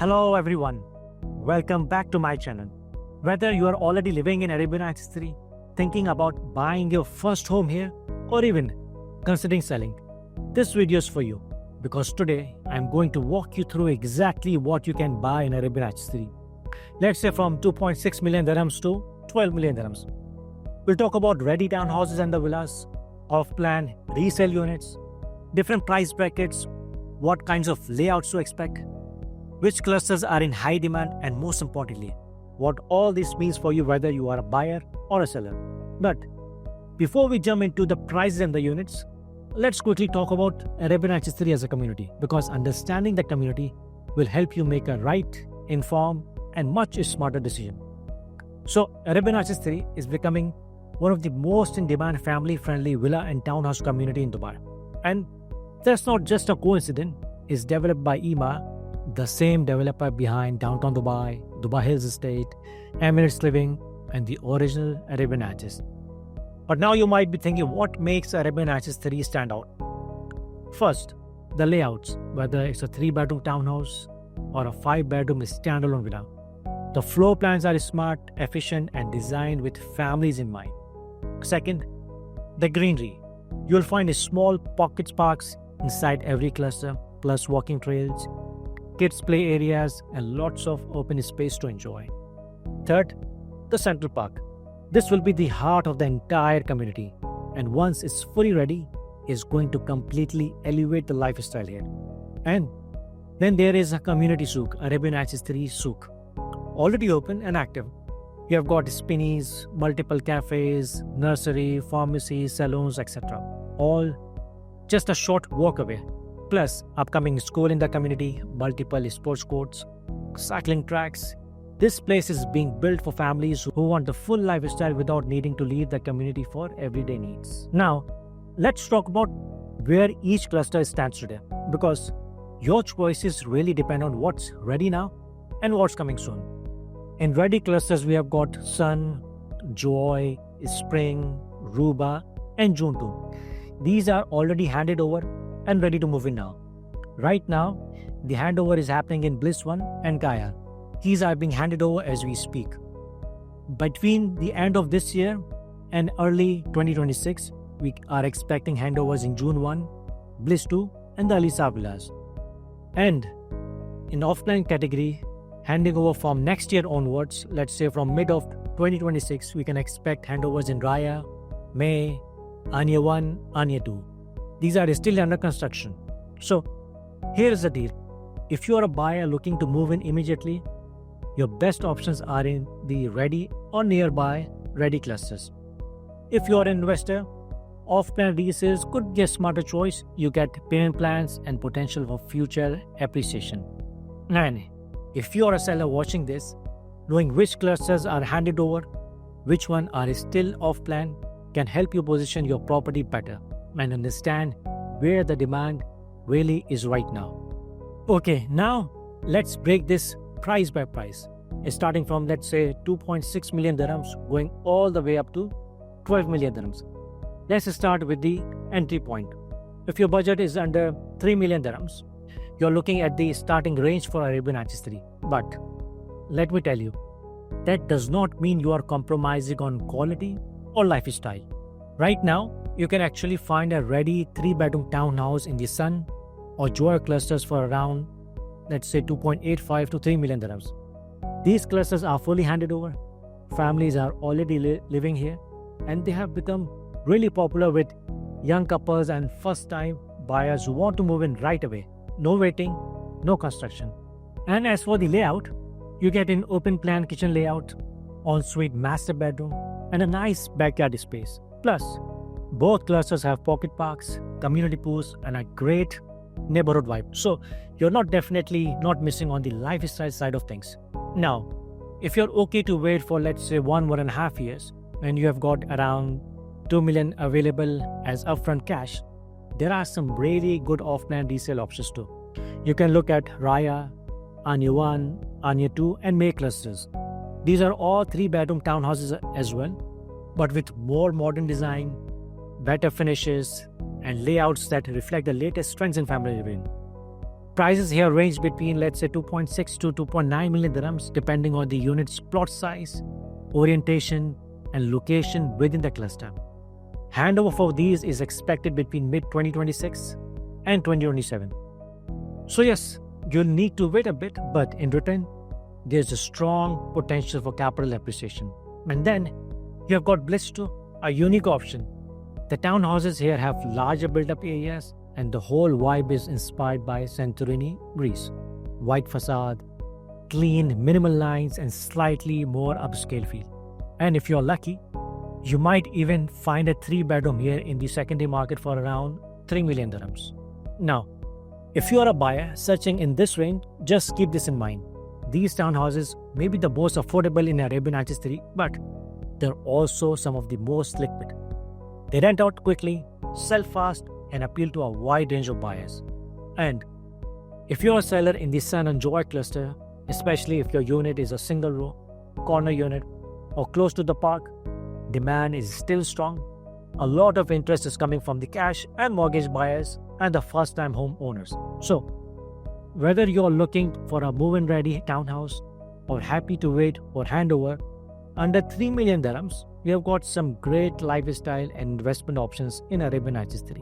Hello everyone, welcome back to my channel. Whether you are already living in Arabian Nights 3, thinking about buying your first home here, or even considering selling, this video is for you because today I'm going to walk you through exactly what you can buy in Arabian Nights 3. Let's say from 2.6 million dirhams to 12 million dirhams. We'll talk about ready townhouses and the villas, off-plan resale units, different price brackets, what kinds of layouts to expect, which clusters are in high demand, and most importantly, what all this means for you whether you are a buyer or a seller. But before we jump into the prices and the units, let's quickly talk about Arabian Nights 3 as a community, because understanding the community will help you make a right, informed, and much smarter decision. So Arabian Nights 3 is becoming one of the most in-demand family-friendly villa and townhouse community in Dubai. And that's not just a coincidence. It's developed by EMA, the same developer behind Downtown Dubai, Dubai Hills Estate, Emirates Living, and the original Arabian Nights. But now you might be thinking, what makes Arabian Nights 3 stand out? First, the layouts, whether it's a 3-bedroom townhouse or a 5-bedroom standalone villa. The floor plans are smart, efficient, and designed with families in mind. Second, the greenery. You'll find a small pocket parks inside every cluster, plus walking trails, kids' play areas, and lots of open space to enjoy. Third, the Central Park. This will be the heart of the entire community, and once it's fully ready, is going to completely elevate the lifestyle here. And then there is a community souk, Arabian Nights 3 souk, already open and active. You have got spinneys, multiple cafes, nursery, pharmacy, salons, etc. All just a short walk away. Plus, upcoming school in the community, multiple sports courts, cycling tracks. This place is being built for families who want the full lifestyle without needing to leave the community for everyday needs. Now, let's talk about where each cluster stands today, because your choices really depend on what's ready now and what's coming soon. In ready clusters, we have got Sun, Joy, Spring, Ruba, and Junto. These are already handed over and ready to move in now. Right now, the handover is happening in Bliss 1 and Kaya. Keys are being handed over as we speak. Between the end of this year and early 2026, we are expecting handovers in June 1, Bliss 2, and the Alisa Villas. And in offline category, handing over from next year onwards, let's say from mid of 2026, we can expect handovers in Raya, May, Anya 1, Anya 2. These are still under construction. So, here is the deal. If you are a buyer looking to move in immediately, your best options are in the ready or nearby ready clusters. If you are an investor, off-plan resales could be a smarter choice. You get payment plans and potential for future appreciation. And if you are a seller watching this, knowing which clusters are handed over, which one are still off-plan, can help you position your property better and understand where the demand really is right now. Okay, now let's break this price by price, starting from, let's say, 2.6 million dirhams going all the way up to 12 million dirhams. Let's start with the entry point. If your budget is under 3 million dirhams, you're looking at the starting range for Arabian Nights 3. But let me tell you, that does not mean you are compromising on quality or lifestyle. Right now, you can actually find a ready 3-bedroom townhouse in the Sun or Joy clusters for around, let's say, 2.85 to 3 million dirhams. These clusters are fully handed over. Families are already living here, and they have become really popular with young couples and first-time buyers who want to move in right away. No waiting, no construction. And as for the layout, you get an open-plan kitchen layout, ensuite master bedroom, and a nice backyard space. Plus, both clusters have pocket parks, community pools, and a great neighborhood vibe. So you're definitely not missing on the lifestyle side of things. Now, if you're okay to wait for, let's say, 1.5 years, and you have got around 2 million available as upfront cash, there are some really good off-plan resale options too. You can look at Raya, Anya 1, Anya 2, and May clusters. These are all 3-bedroom townhouses as well, but with more modern design, better finishes, and layouts that reflect the latest trends in family living. Prices here range between, let's say, 2.6 to 2.9 million dirhams, depending on the unit's plot size, orientation, and location within the cluster. Handover for these is expected between mid 2026 and 2027. So, yes, you'll need to wait a bit, but in return, there's a strong potential for capital appreciation. And then you have got Bliss 2, a unique option. The townhouses here have larger built-up areas, and the whole vibe is inspired by Santorini, Greece. White facade, clean, minimal lines, and slightly more upscale feel. And if you're lucky, you might even find a 3-bedroom here in the secondary market for around 3 million dirhams. Now, if you are a buyer searching in this range, just keep this in mind. These townhouses may be the most affordable in Arabian Nights 3, but they're also some of the most liquid. They rent out quickly, sell fast, and appeal to a wide range of buyers. And if you're a seller in the San and Joy cluster, especially if your unit is a single row, corner unit, or close to the park, demand is still strong. A lot of interest is coming from the cash and mortgage buyers and the first-time home owners. So, whether you're looking for a move-in ready townhouse or happy to wait for handover, under 3 million dirhams, we have got some great lifestyle and investment options in Arabian Nights 3.